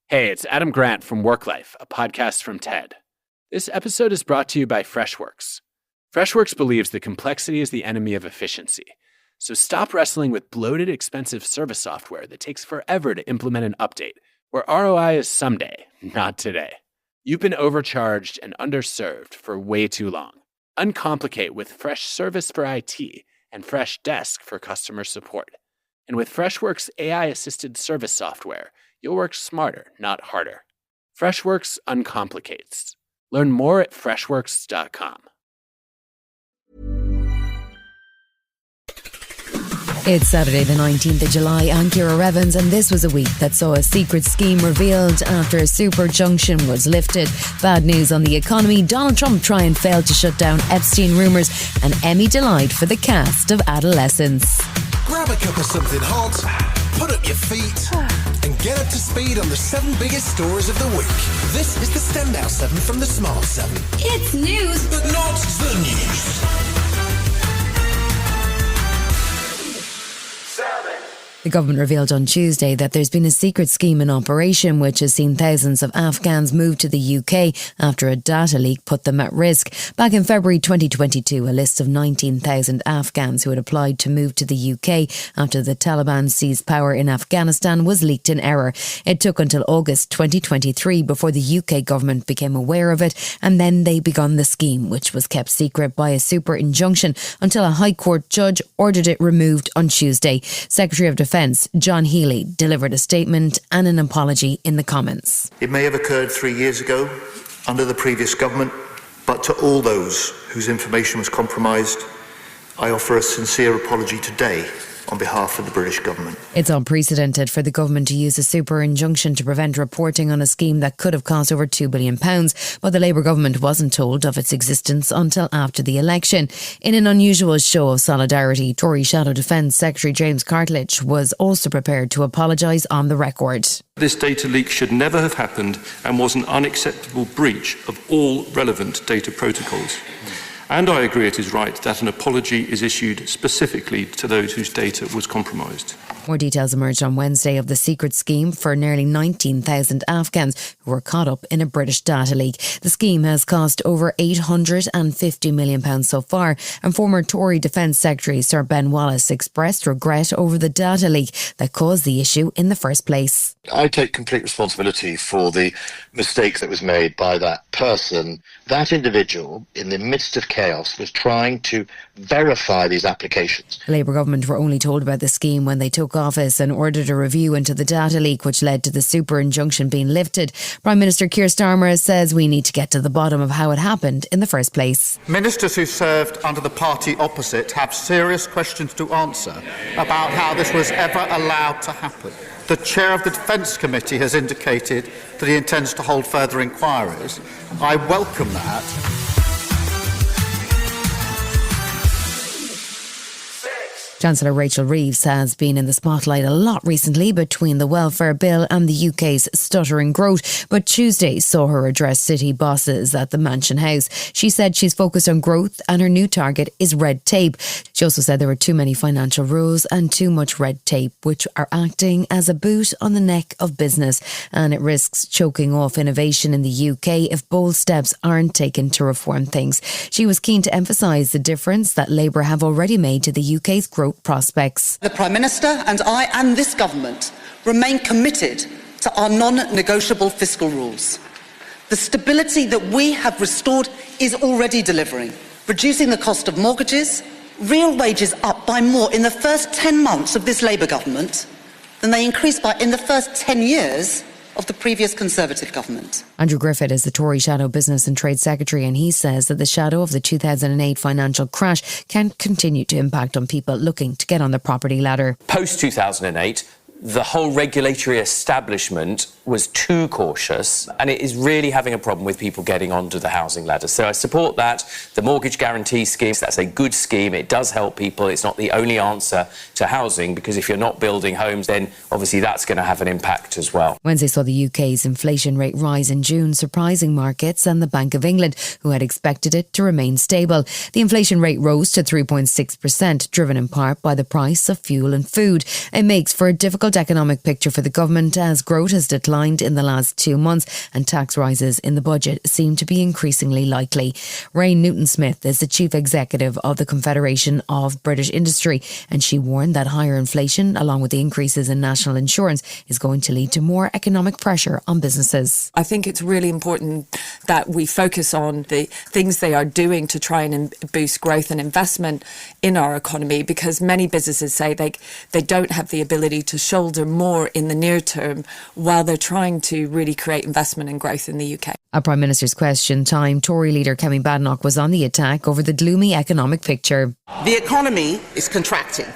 Hey, it's Adam Grant from Work Life, a podcast from TED. This episode is brought to you by Freshworks. Freshworks believes that complexity is the enemy of efficiency. So stop wrestling with bloated, expensive service software that takes forever to implement an update, where ROI is someday, not today. You've been overcharged and underserved for way too long. Uncomplicate with Freshservice for IT and Freshdesk for customer support. And with Freshworks AI-assisted service software, you'll work smarter, not harder. Freshworks uncomplicates. Learn more at freshworks.com. It's Saturday the 19th of July. I'm Ciara Evans, and this was a week that saw a secret scheme revealed after a Super Injunction was lifted. Bad news on the economy, Donald Trump trying failed to shut down Epstein rumours, and Emmy delight for the cast of Adolescence. Grab a cup of something hot, put up your feet, and get up to speed on the 7 biggest stories of the week. This is the Standout 7 from the Smart 7. It's news, but not the news. The government revealed on Tuesday that there's been a secret scheme in operation which has seen thousands of Afghans move to the UK after a data leak put them at risk. Back in February 2022, a list of 19,000 Afghans who had applied to move to the UK after the Taliban seized power in Afghanistan was leaked in error. It took until August 2023 before the UK government became aware of it, and then they began the scheme, which was kept secret by a super injunction until a High Court judge ordered it removed on Tuesday. Secretary of Defence John Healey delivered a statement and an apology in the comments. It may have occurred 3 years ago under the previous government, but to all those whose information was compromised, I offer a sincere apology today on behalf of the British government. It's unprecedented for the government to use a super injunction to prevent reporting on a scheme that could have cost over £2 billion, but the Labour government wasn't told of its existence until after the election. In an unusual show of solidarity, Tory Shadow Defence Secretary James Cartledge was also prepared to apologise on the record. This data leak should never have happened and was an unacceptable breach of all relevant data protocols. And I agree it is right that an apology is issued specifically to those whose data was compromised. More details emerged on Wednesday of the secret scheme for nearly 19,000 Afghans who were caught up in a British data leak. The scheme has cost over £850 million so far, and former Tory Defence Secretary Sir Ben Wallace expressed regret over the data leak that caused the issue in the first place. I take complete responsibility for the mistake that was made by that person. That individual, in the midst of chaos, was trying to verify these applications. The Labour government were only told about the scheme when they took office and ordered a review into the data leak, which led to the super injunction being lifted. Prime Minister Keir Starmer says we need to get to the bottom of how it happened in the first place. Ministers who served under the party opposite have serious questions to answer about how this was ever allowed to happen. The chair of the Defence Committee has indicated that he intends to hold further inquiries. I welcome that. Chancellor Rachel Reeves has been in the spotlight a lot recently between the welfare bill and the UK's stuttering growth, but Tuesday saw her address city bosses at the Mansion House. She said she's focused on growth and her new target is red tape. She also said there were too many financial rules and too much red tape, which are acting as a boot on the neck of business, and it risks choking off innovation in the UK if bold steps aren't taken to reform things. She was keen to emphasise the difference that Labour have already made to the UK's growth prospects. The Prime Minister and I and this government remain committed to our non-negotiable fiscal rules. The stability that we have restored is already delivering, reducing the cost of mortgages, real wages up by more in the first 10 months of this Labour government than they increased by in the first 10 years of the previous Conservative government. Andrew Griffith is the Tory Shadow Business and Trade Secretary, and he says that the shadow of the 2008 financial crash can continue to impact on people looking to get on the property ladder. Post-2008, the whole regulatory establishment was too cautious, and it is really having a problem with people getting onto the housing ladder. So I support that. The mortgage guarantee scheme, that's a good scheme. It does help people. It's not the only answer to housing, because if you're not building homes, then obviously that's going to have an impact as well. Wednesday saw the UK's inflation rate rise in June, surprising markets and the Bank of England, who had expected it to remain stable. The inflation rate rose to 3.6%, driven in part by the price of fuel and food. It makes for a difficult difficult economic picture for the government as growth has declined in the last 2 months and tax rises in the budget seem to be increasingly likely. Ray Newton-Smith is the chief executive of the Confederation of British Industry, and she warned that higher inflation, along with the increases in national insurance, is going to lead to more economic pressure on businesses. I think it's really important that we focus on the things they are doing to try and boost growth and investment in our economy, because many businesses say they don't have the ability to shoulder more in the near term while they're trying to really create investment and growth in the UK. At Prime Minister's Question Time, Tory leader Kemi Badenoch was on the attack over the gloomy economic picture. The economy is contracting.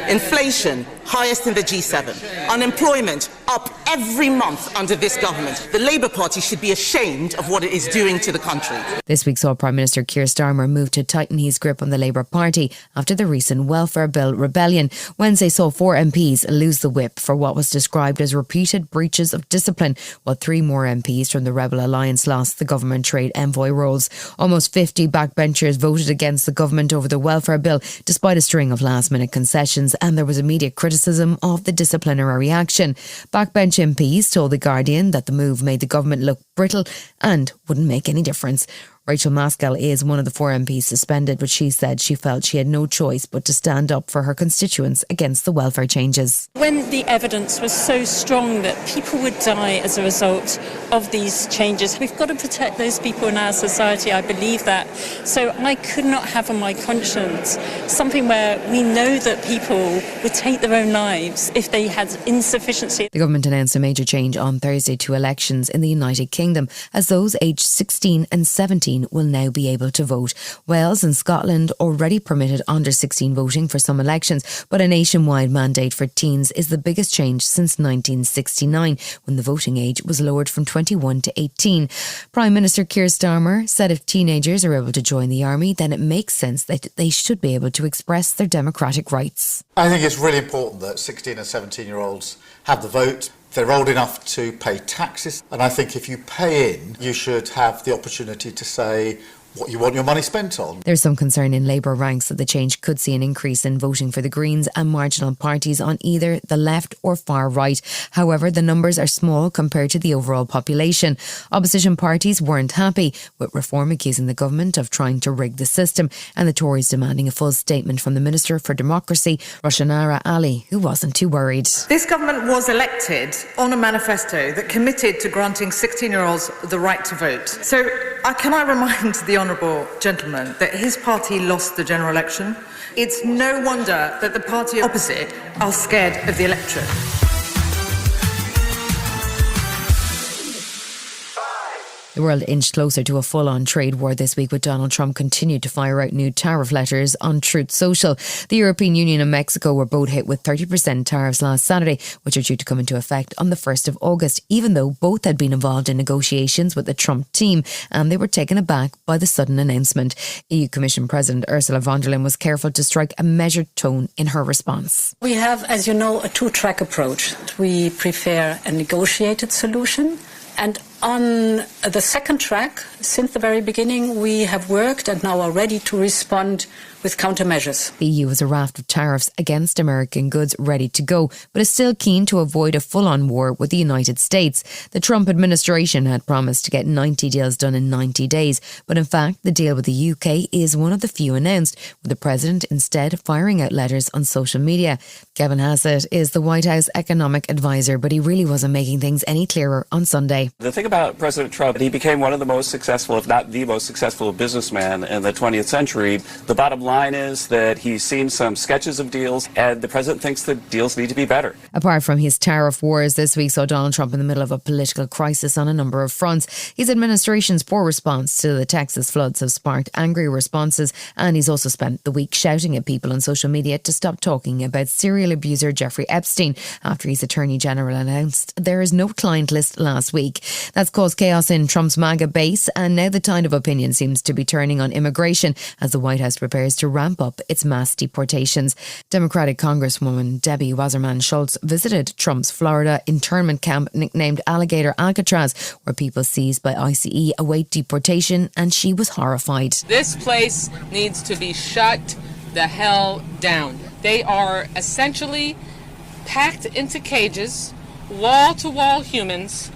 Inflation, highest in the G7. Unemployment, up every month under this government. The Labour Party should be ashamed of what it is doing to the country. This week saw Prime Minister Keir Starmer move to tighten his grip on the Labour Party after the recent welfare bill rebellion. Wednesday saw 4 MPs lose the whip for what was described as repeated breaches of discipline, while 3 more MPs from the Rebel Alliance lost the government trade envoy roles. Almost 50 backbenchers voted against the government over the welfare bill, despite a string of last-minute concessions, and there was immediate criticism of the disciplinary action. Backbench MPs told The Guardian that the move made the government look brittle and wouldn't make any difference. Rachel Maskell is one of the 4 MPs suspended, but she said she felt she had no choice but to stand up for her constituents against the welfare changes. When the evidence was so strong that people would die as a result of these changes, we've got to protect those people in our society. I believe that. So I could not have on my conscience something where we know that people would take their own lives if they had insufficiency. The government announced a major change on Thursday to elections in the United Kingdom, as those aged 16 and 17 will now be able to vote. Wales and Scotland already permitted under 16 voting for some elections, but a nationwide mandate for teens is the biggest change since 1969, when the voting age was lowered from 21 to 18. Prime Minister Keir Starmer said if teenagers are able to join the army, then it makes sense that they should be able to express their democratic rights. I think it's really important that 16 and 17-year-olds have the vote. They're old enough to pay taxes, and I think if you pay in, you should have the opportunity to say what you want your money spent on. There's some concern in Labour ranks that the change could see an increase in voting for the Greens and marginal parties on either the left or far right. However, the numbers are small compared to the overall population. Opposition parties weren't happy, with Reform accusing the government of trying to rig the system, and the Tories demanding a full statement from the Minister for Democracy, Roshanara Ali, who wasn't too worried. This government was elected on a manifesto that committed to granting 16-year-olds the right to vote. So can I remind the honourable gentleman that his party lost the general election? It's no wonder that the party opposite are scared of the electorate. The world inched closer to a full-on trade war this week, with Donald Trump continued to fire out new tariff letters on Truth Social. The European Union and Mexico were both hit with 30% tariffs last Saturday, which are due to come into effect on the 1st of August, even though both had been involved in negotiations with the Trump team, and they were taken aback by the sudden announcement. EU Commission President Ursula von der Leyen was careful to strike a measured tone in her response. We have, as you know, a two-track approach. We prefer a negotiated solution, and on the second track, since the very beginning, we have worked and now are ready to respond with countermeasures. The EU has a raft of tariffs against American goods ready to go, but is still keen to avoid a full-on war with the United States. The Trump administration had promised to get 90 deals done in 90 days, but in fact, the deal with the UK is one of the few announced, with the president instead firing out letters on social media. Kevin Hassett is the White House economic advisor, but he really wasn't making things any clearer on Sunday. The thing about President Trump, he became one of the most successful, if not the most successful businessman in the 20th century. The bottom line is that he's seen some sketches of deals, and the president thinks the deals need to be better. Apart from his tariff wars, this week saw Donald Trump in the middle of a political crisis on a number of fronts. His administration's poor response to the Texas floods have sparked angry responses, and he's also spent the week shouting at people on social media to stop talking about serial abuser Jeffrey Epstein after his Attorney General announced there is no client list last week. That's caused chaos in Trump's MAGA base, and now the tide of opinion seems to be turning on immigration as the White House prepares to ramp up its mass deportations. Democratic Congresswoman Debbie Wasserman Schultz visited Trump's Florida internment camp nicknamed Alligator Alcatraz, where people seized by ICE await deportation, and she was horrified. This place needs to be shut the hell down. They are essentially packed into cages, wall-to-wall humans,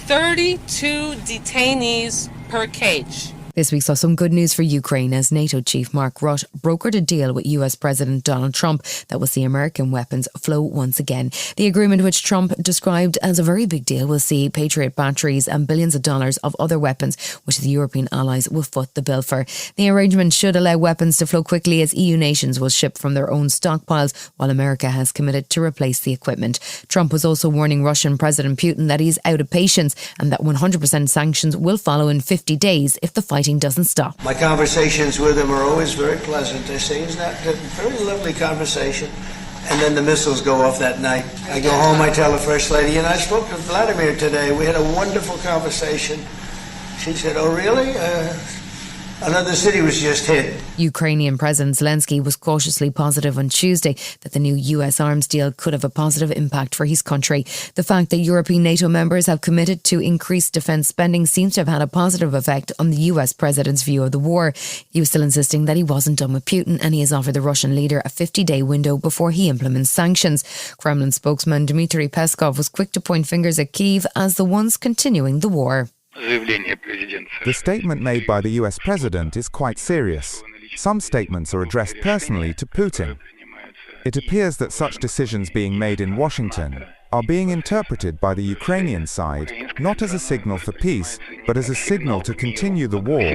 32 detainees per cage. This week saw some good news for Ukraine as NATO chief Mark Rutte brokered a deal with US President Donald Trump that will see American weapons flow once again. The agreement, which Trump described as a very big deal, will see Patriot batteries and billions of dollars of other weapons, which the European allies will foot the bill for. The arrangement should allow weapons to flow quickly as EU nations will ship from their own stockpiles, while America has committed to replace the equipment. Trump was also warning Russian President Putin that he's out of patience and that 100% sanctions will follow in 50 days if the fighting doesn't stop. My conversations with him are always very pleasant. I say, isn't that a very lovely conversation? And then the missiles go off that night. I go home, I tell the First Lady, and I spoke to Vladimir today. We had a wonderful conversation. She said, oh, really? Another city was just hit. Ukrainian President Zelensky was cautiously positive on Tuesday that the new US arms deal could have a positive impact for his country. The fact that European NATO members have committed to increased defence spending seems to have had a positive effect on the US president's view of the war. He was still insisting that he wasn't done with Putin, and he has offered the Russian leader a 50-day window before he implements sanctions. Kremlin spokesman Dmitry Peskov was quick to point fingers at Kyiv as the ones continuing the war. The statement made by the US president is quite serious. Some statements are addressed personally to Putin. It appears that such decisions being made in Washington are being interpreted by the Ukrainian side not as a signal for peace, but as a signal to continue the war.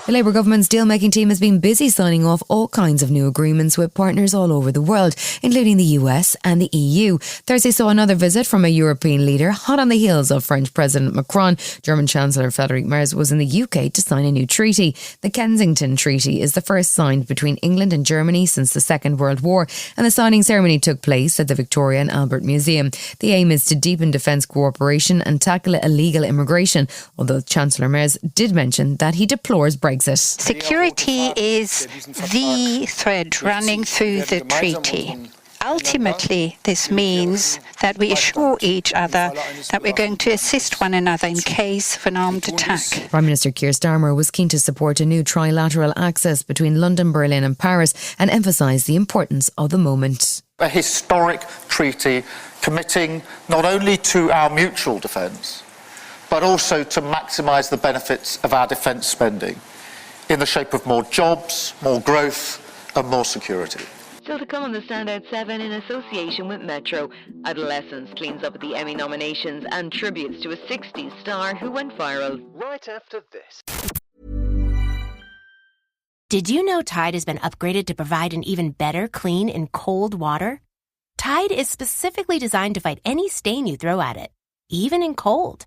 The Labour government's deal-making team has been busy signing off all kinds of new agreements with partners all over the world, including the US and the EU. Thursday saw another visit from a European leader, hot on the heels of French President Macron. German Chancellor Friedrich Merz was in the UK to sign a new treaty. The Kensington Treaty is the first signed between England and Germany since the Second World War, and the signing ceremony took place at the Victoria and Albert Museum. The aim is to deepen defence cooperation and tackle illegal immigration, although Chancellor Merz did mention that he deplores Brexit. Security is the thread running through the treaty. Ultimately, this means that we assure each other that we're going to assist one another in case of an armed attack. Prime Minister Keir Starmer was keen to support a new trilateral access between London, Berlin and Paris and emphasise the importance of the moment. A historic treaty committing not only to our mutual defence, but also to maximise the benefits of our defence spending in the shape of more jobs, more growth and more security. Still to come on the Standout 7 in association with Metro. Adolescence cleans up at the Emmy nominations and tributes to a 60s star who went viral. Right after this. Did you know Tide has been upgraded to provide an even better clean in cold water? Tide is specifically designed to fight any stain you throw at it, even in cold.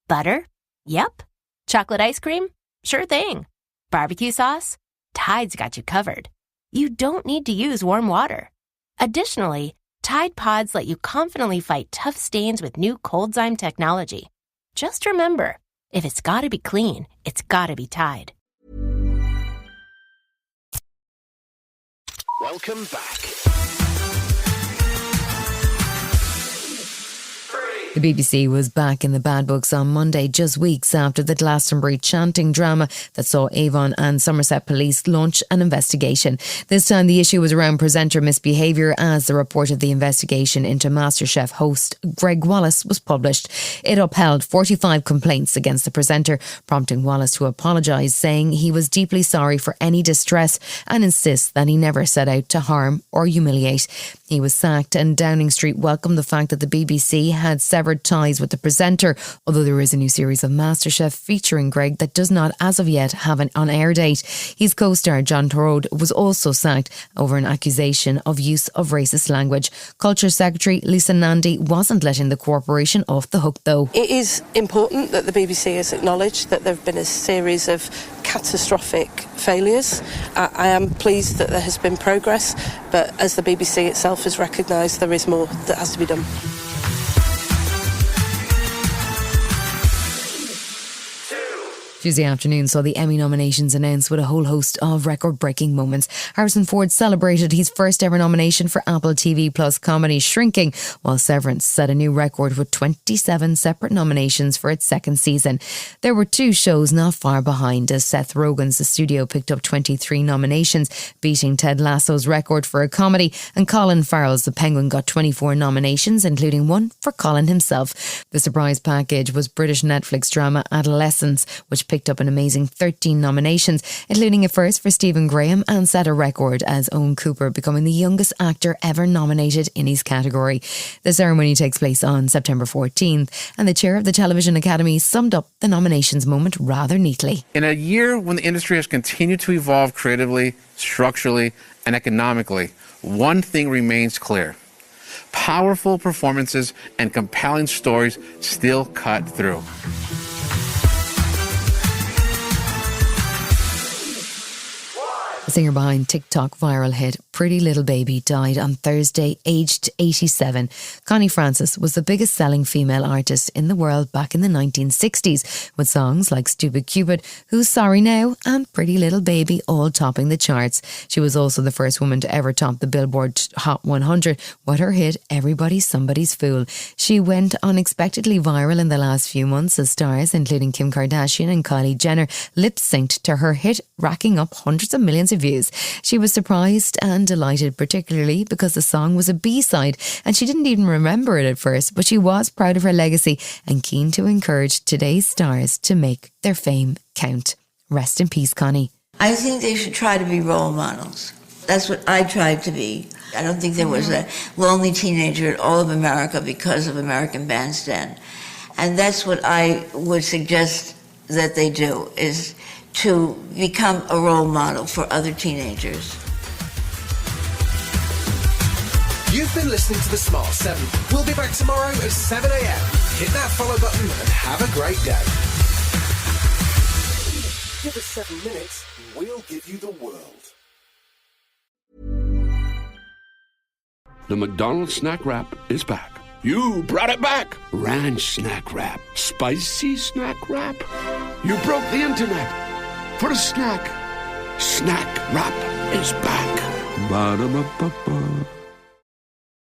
Butter? Yep. Chocolate ice cream? Sure thing. Barbecue sauce? Tide's got you covered. You don't need to use warm water. Additionally, Tide Pods let you confidently fight tough stains with new ColdZyme technology. Just remember, if it's gotta be clean, it's gotta be Tide. Welcome back. The BBC was back in the bad books on Monday, just weeks after the Glastonbury chanting drama that saw Avon and Somerset Police launch an investigation. This time the issue was around presenter misbehaviour as the report of the investigation into MasterChef host Greg Wallace was published. It upheld 45 complaints against the presenter, prompting Wallace to apologise, saying he was deeply sorry for any distress and insists that he never set out to harm or humiliate. He was sacked, and Downing Street welcomed the fact that the BBC had severed ties with the presenter, although there is a new series of MasterChef featuring Greg that does not as of yet have an on-air date. His co-star John Torode was also sacked over an accusation of use of racist language. Culture Secretary Lisa Nandy wasn't letting the corporation off the hook though. It is important that the BBC has acknowledged that there have been a series of catastrophic failures. I am pleased that there has been progress, but as the BBC itself has recognised, there is more that has to be done. Tuesday afternoon saw the Emmy nominations announced with a whole host of record-breaking moments. Harrison Ford celebrated his first ever nomination for Apple TV Plus comedy Shrinking, while Severance set a new record with 27 separate nominations for its second season. There were two shows not far behind, as Seth Rogen's The Studio picked up 23 nominations, beating Ted Lasso's record for a comedy, and Colin Farrell's The Penguin got 24 nominations, including one for Colin himself. The surprise package was British Netflix drama Adolescence, which picked up an amazing 13 nominations, including a first for Stephen Graham, and set a record as Owen Cooper becoming the youngest actor ever nominated in his category. The ceremony takes place on September 14th, and the chair of the Television Academy summed up the nominations moment rather neatly. In a year when the industry has continued to evolve creatively, structurally, and economically, one thing remains clear. Powerful performances and compelling stories still cut through. The singer behind TikTok viral hit Pretty Little Baby died on Thursday, aged 87. Connie Francis was the biggest selling female artist in the world back in the 1960s, with songs like Stupid Cupid, Who's Sorry Now, and Pretty Little Baby all topping the charts. She was also the first woman to ever top the Billboard Hot 100 with her hit Everybody's Somebody's Fool. She went unexpectedly viral in the last few months as stars, including Kim Kardashian and Kylie Jenner, lip-synced to her hit, racking up hundreds of millions of views. She was surprised and delighted, particularly because the song was a B-side and she didn't even remember it at first, but she was proud of her legacy and keen to encourage today's stars to make their fame count. Rest in peace, Connie. I think they should try to be role models. That's what I tried to be. I don't think there was a lonely teenager in all of America because of American Bandstand. And that's what I would suggest that they do, is to become a role model for other teenagers. You've been listening to The Smart 7. We'll be back tomorrow at 7 a.m. Hit that follow button and have a great day. Give us 7 minutes, we'll give you the world. The McDonald's Snack Wrap is back. You brought it back. Ranch Snack Wrap. Spicy Snack Wrap. You broke the internet. For a snack. Snack Wrap is back. Ba-da-ba-ba-ba.